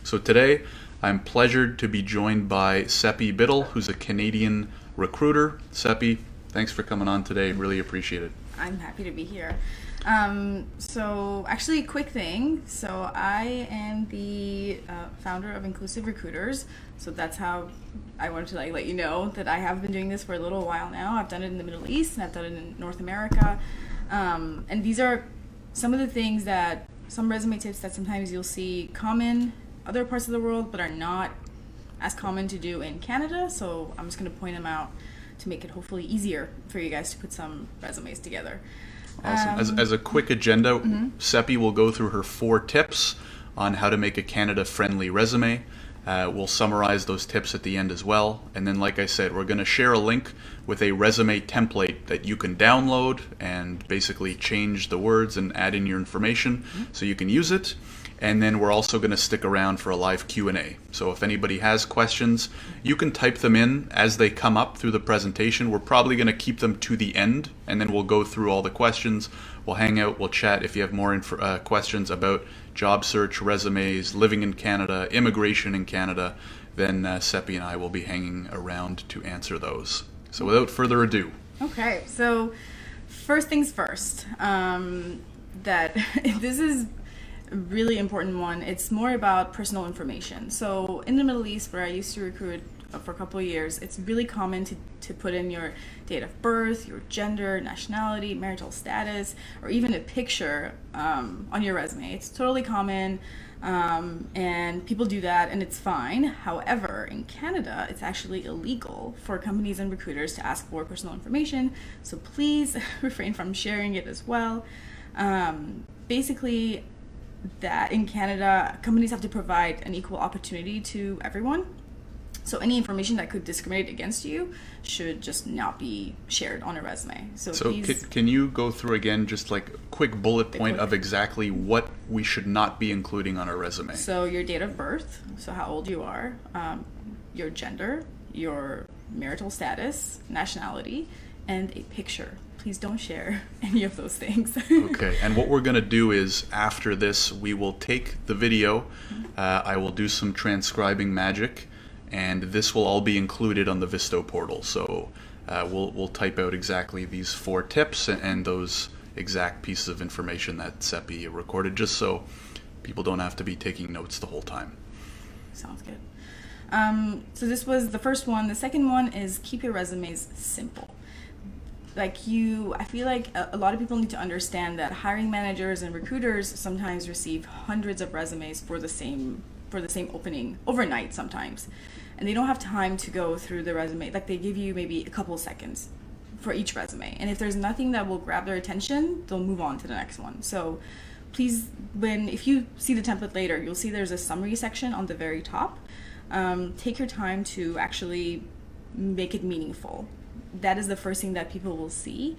So today, I'm pleasured to be joined by Sepideh Biddle, who's a Canadian recruiter. Sepi, thanks for coming on today. Really appreciate it. I'm happy to be here. So actually, quick thing. So I am the founder of Inclusive Recruiters. So that's how I wanted to let you know that I have been doing this for a little while now. I've done it in the Middle East and I've done it in North America. And these are some of the things that, some resume tips that sometimes you'll see common other parts of the world, but are not as common to do in Canada. So I'm just going to point them out to make it hopefully easier for you guys to put some resumes together. Awesome. As a quick agenda, Sepi will go through her 4 tips on how to make a Canada-friendly resume. We'll summarize those tips at the end as well. And then, like I said, we're going to share a link with a resume template that you can download and basically change the words and add in your information so you can use it. And then we're also going to stick around for a live Q&A. So if anybody has questions, you can type them in as they come up through the presentation. We're probably going to keep them to the end, and then we'll go through all the questions. We'll hang out, we'll chat. If you have more questions about job search, resumes, living in Canada, immigration in Canada, then Sepi and I will be hanging around to answer those. So without further ado. Okay, so first things first, that this is a really important one. It's more about personal information. So in the Middle East, where I used to recruit for a couple of years, it's really common to put in your date of birth, your gender, nationality, marital status, or even a picture on your resume. It's totally common, and people do that, and it's fine. However, in Canada, it's actually illegal for companies and recruiters to ask for personal information, so please refrain from sharing it as well. Basically, that in Canada, companies have to provide an equal opportunity to everyone. So any information that could discriminate against you should just not be shared on a resume. So please, can you go through again just like a quick bullet point of exactly what we should not be including on our resume? So your date of birth, so how old you are, your gender, your marital status, nationality, and a picture. Please don't share any of those things. Okay, and what we're going to do is after this, we will take the video, I will do some transcribing magic, and this will all be included on the Visto portal. So we'll type out exactly these 4 tips and those exact pieces of information that Sepi recorded, just so people don't have to be taking notes the whole time. Sounds good. So this was the first one. The second one is keep your resumes simple. I feel like a lot of people need to understand that hiring managers and recruiters sometimes receive hundreds of resumes for the same opening overnight sometimes, and they don't have time to go through the resume. Like, they give you maybe a couple seconds for each resume, and if there's nothing that will grab their attention, they'll move on to the next one. So please, if you see the template later, you'll see there's a summary section on the very top. Take your time to actually make it meaningful. That is the first thing that people will see,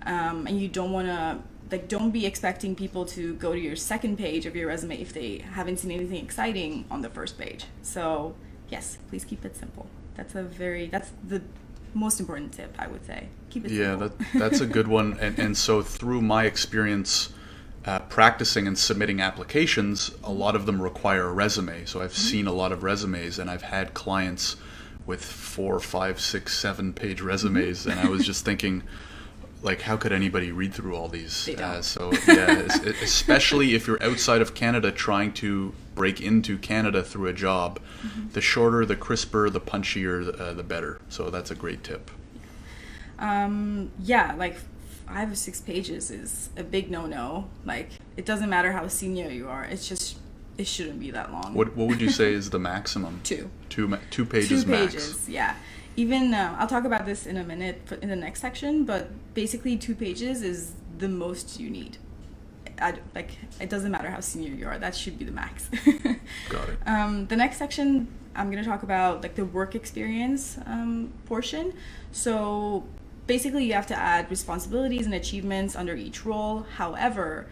and you don't want to, don't be expecting people to go to your second page of your resume if they haven't seen anything exciting on the first page. So yes, please keep it simple. That's the most important tip, I would say. Keep it simple. Yeah, that's a good one. And so through my experience practicing and submitting applications, a lot of them require a resume. So I've seen a lot of resumes, and I've had clients with 4, 5, 6, 7 page resumes, and I was just thinking, like, how could anybody read through all these? So yeah, especially if you're outside of Canada trying to break into Canada through a job, the shorter, the crisper, the punchier, the better. So that's a great tip. Yeah, 5 or 6 pages is a big no-no. It doesn't matter how senior you are. It shouldn't be that long. What would you say is the maximum? 2. 2 pages 2 pages, max. yeah. Even I'll talk about this in a minute in the next section, but basically 2 pages is the most you need. It doesn't matter how senior you are. That should be the max. Got it. The next section, I'm going to talk about the work experience portion. So basically, you have to add responsibilities and achievements under each role. However,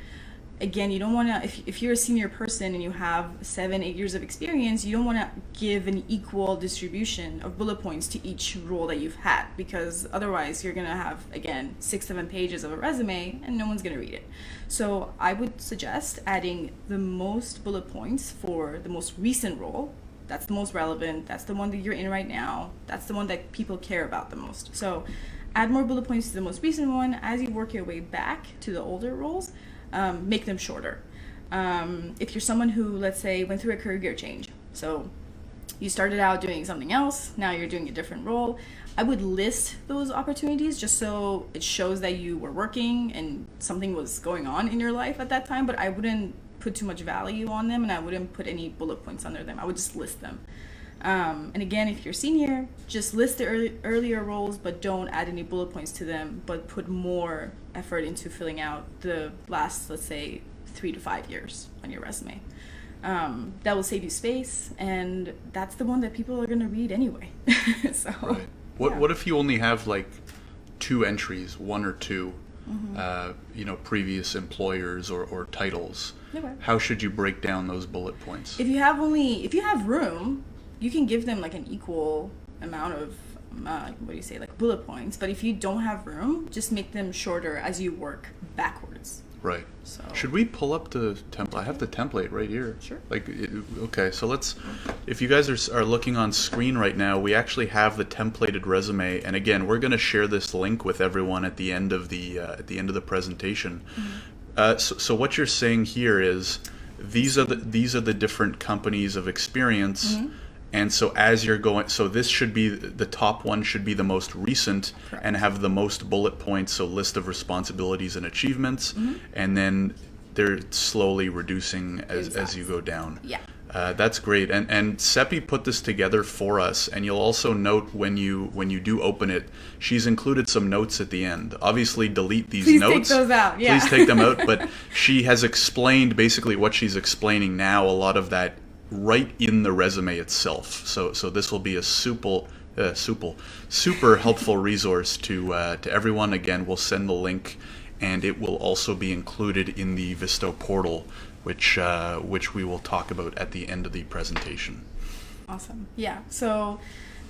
again, you don't want to, if you're a senior person and you have 7-8 years of experience, you don't want to give an equal distribution of bullet points to each role that you've had, because otherwise you're going to have, again, 6-7 pages of a resume and no one's going to read it. So I would suggest adding the most bullet points for the most recent role. That's the most relevant. That's the one that you're in right now. That's the one that people care about the most. So add more bullet points to the most recent one. As you work your way back to the older roles, make them shorter. If you're someone who, let's say, went through a career change, so you started out doing something else, now you're doing a different role, I would list those opportunities just so it shows that you were working and something was going on in your life at that time, but I wouldn't put too much value on them, and I wouldn't put any bullet points under them. I would just list them. And again, if you're senior, just list the earlier roles, but don't add any bullet points to them, but put more effort into filling out the last, let's say, 3 to 5 years on your resume. That will save you space, and that's the one that people are going to read anyway. So, right. What if you only have like 2 entries, 1 or 2, previous employers or titles? Okay. How should you break down those bullet points? If you have room, you can give them like an equal amount of like bullet points. But if you don't have room, just make them shorter as you work backwards. Right. So should we pull up the template? I have the template right here. Sure. Okay, so let's, if you guys are looking on screen right now, we actually have the templated resume, and again, we're going to share this link with everyone at the end of the presentation. Mm-hmm. So what you're saying here is these are the different companies of experience. Mm-hmm. And so as you're going, so this should be, the top one should be the most recent. Correct. And have the most bullet points, so list of responsibilities and achievements, mm-hmm. and then they're slowly reducing as you go down. Yeah. That's great. And Seppi put this together for us, and you'll also note when you do open it, she's included some notes at the end. Obviously delete these Please notes. Take those out. Yeah. Please take them out, but she has explained basically what she's explaining now, a lot of that right in the resume itself. So this will be a super helpful resource to everyone. Again, we'll send the link, and it will also be included in the Visto portal, which we will talk about at the end of the presentation. Awesome. Yeah. So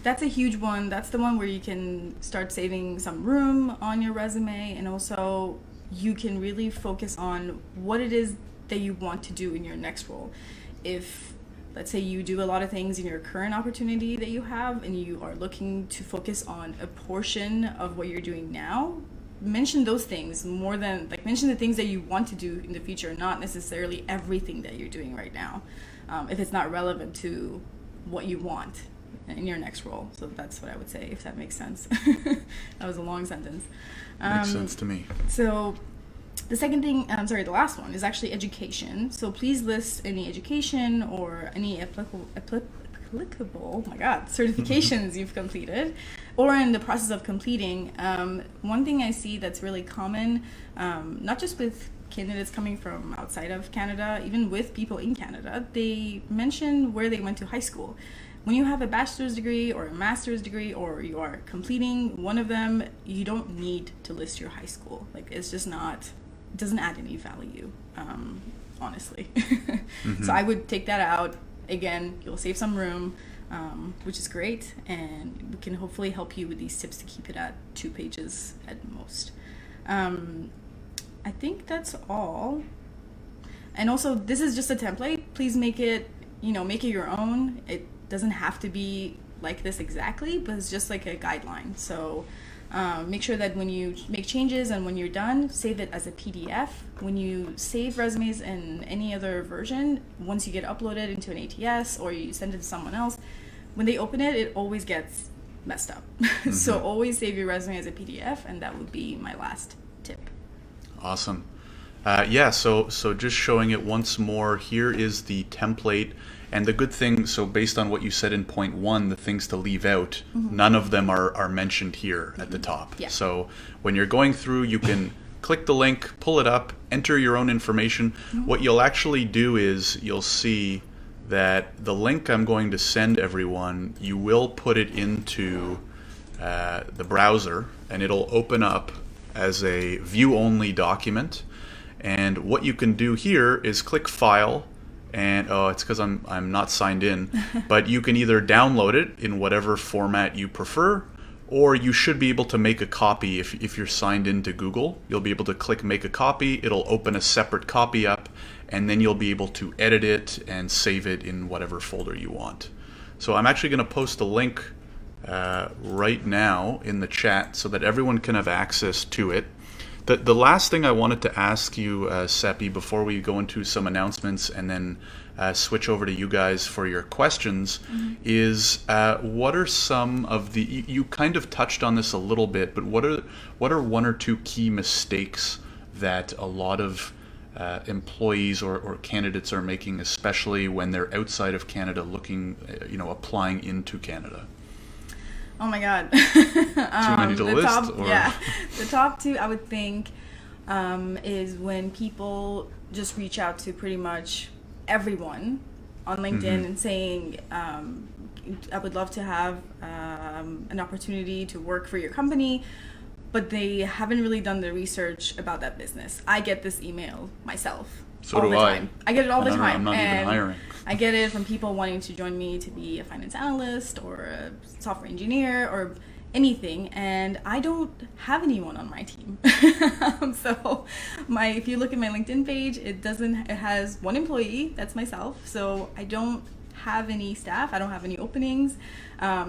that's a huge one. That's the one where you can start saving some room on your resume, and also you can really focus on what it is that you want to do in your next role. If, let's say, you do a lot of things in your current opportunity that you have, and you are looking to focus on a portion of what you're doing now, mention those things more than, mention the things that you want to do in the future, not necessarily everything that you're doing right now, if it's not relevant to what you want in your next role. So that's what I would say, if that makes sense. That was a long sentence. Makes sense to me. So the second thing, the last one is actually education. So please list any education or any applicable certifications you've completed or in the process of completing. One thing I see that's really common, not just with candidates coming from outside of Canada, even with people in Canada, they mention where they went to high school. When you have a bachelor's degree or a master's degree, or you are completing one of them, you don't need to list your high school. It's just not, it doesn't add any value, honestly. Mm-hmm. So I would take that out. Again, you'll save some room, which is great, and we can hopefully help you with these tips to keep it at 2 pages at most. I think that's all. And also, this is just a template. Please make it your own. It doesn't have to be like this exactly, but it's just like a guideline. So make sure that when you make changes and when you're done, save it as a PDF. When you save resumes in any other version, once you get uploaded into an ATS or you send it to someone else, when they open it, it always gets messed up. Mm-hmm. So always save your resume as a PDF, and that would be my last tip. Awesome. So just showing it once more, here is the template. And the good thing, so based on what you said in point 1, the things to leave out, mm-hmm. none of them are mentioned here mm-hmm. at the top. Yeah. So when you're going through, you can click the link, pull it up, enter your own information. Mm-hmm. What you'll actually do is you'll see that the link I'm going to send everyone, you will put it into the browser, and it'll open up as a view-only document. And what you can do here is click File, and it's because I'm not signed in, but you can either download it in whatever format you prefer, or you should be able to make a copy if you're signed into Google. You'll be able to click Make a Copy. It'll open a separate copy up, and then you'll be able to edit it and save it in whatever folder you want. So I'm actually going to post a link right now in the chat so that everyone can have access to it. The last thing I wanted to ask you, Seppi, before we go into some announcements and then switch over to you guys for your questions, is what are some of the, you kind of touched on this a little bit, but what are one or two key mistakes that a lot of employees or candidates are making, especially when they're outside of Canada looking, applying into Canada? Oh my God. Too many to list? The top two I would think is when people just reach out to pretty much everyone on LinkedIn and saying, I would love to have an opportunity to work for your company, but they haven't really done the research about that business. I get this email myself. So do I. I get it all the time. I'm not even hiring. I get it from people wanting to join me to be a finance analyst or a software engineer or anything, and I don't have anyone on my team. So if you look at my LinkedIn page, it has one employee, that's myself. So I don't have any staff, I don't have any openings.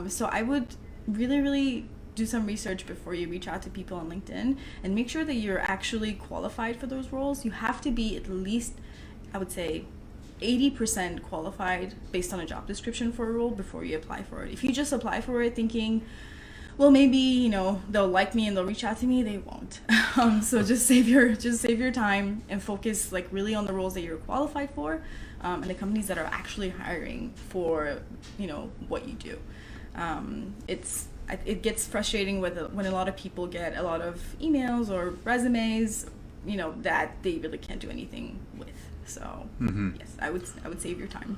So I would really, really do some research before you reach out to people on LinkedIn and make sure that you're actually qualified for those roles. You have to be at least, I would say, 80% qualified based on a job description for a role before you apply for it. If you just apply for it thinking, well, maybe they'll like me and they'll reach out to me, they won't. So just save your time and focus really on the roles that you're qualified for, and the companies that are actually hiring for what you do. It gets frustrating when a lot of people get a lot of emails or resumes, that they really can't do anything with. So yes, I would save your time.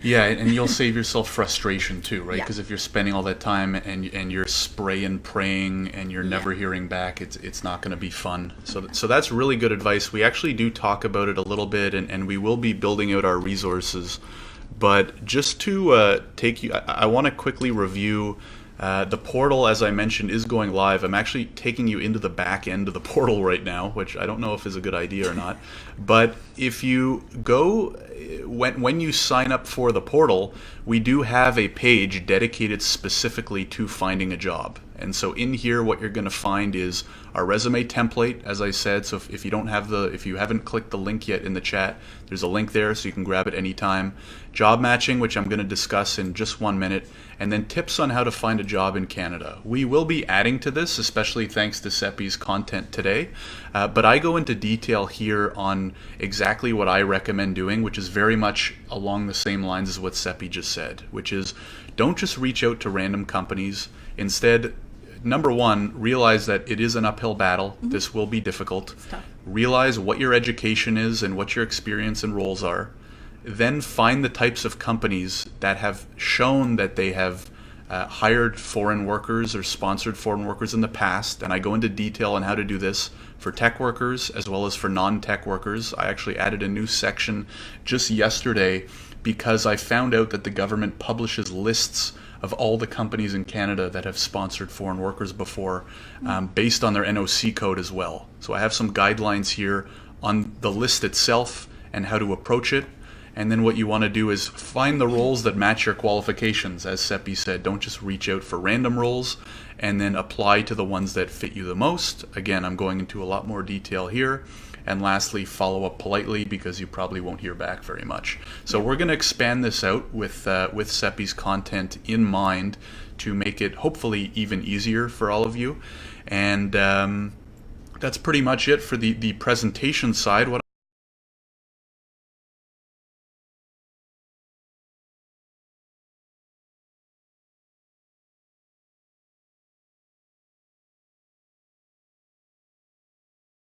Yeah, and you'll save yourself frustration too, right? Because Yeah. if you're spending all that time and you're spray and praying and you're never hearing back, it's not going to be fun. So that's really good advice. We actually do talk about it a little bit, and we will be building out our resources. But just to take you, I want to quickly review. The portal, as I mentioned, is going live. I'm actually taking you into the back end of the portal right now, which I don't know if is a good idea or not. But if you go, when you sign up for the portal, we do have a page dedicated specifically to finding a job. And so in here, what you're going to find is our resume template, as I said. So if you haven't clicked the link yet in the chat, there's a link there so you can grab it anytime. Job matching, which I'm going to discuss in just 1 minute, and then tips on how to find a job in Canada. We will be adding to this, especially thanks to Seppi's content today. But I go into detail here on exactly what I recommend doing, which is very much along the same lines as what Seppi just said, which is don't just reach out to random companies. Instead, number one, realize that it is an uphill battle. This will be difficult. Realize what your education is and what your experience and roles are. Then find the types of companies that have shown that they have hired foreign workers or sponsored foreign workers in the past. And I go into detail on how to do this for tech workers as well as for non-tech workers. I actually added a new section just yesterday because I found out that the government publishes lists of all the companies in Canada that have sponsored foreign workers before, based on their NOC code as well. So I have some guidelines here on the list itself and how to approach it. And then what you want to do is find the roles that match your qualifications. As Seppi said, don't just reach out for random roles, and then apply to the ones that fit you the most. Again, I'm going into a lot more detail here. And lastly, follow up politely because you probably won't hear back very much. So we're going to expand this out with Seppi's content in mind to make it hopefully even easier for all of you. And that's pretty much it for the presentation side. What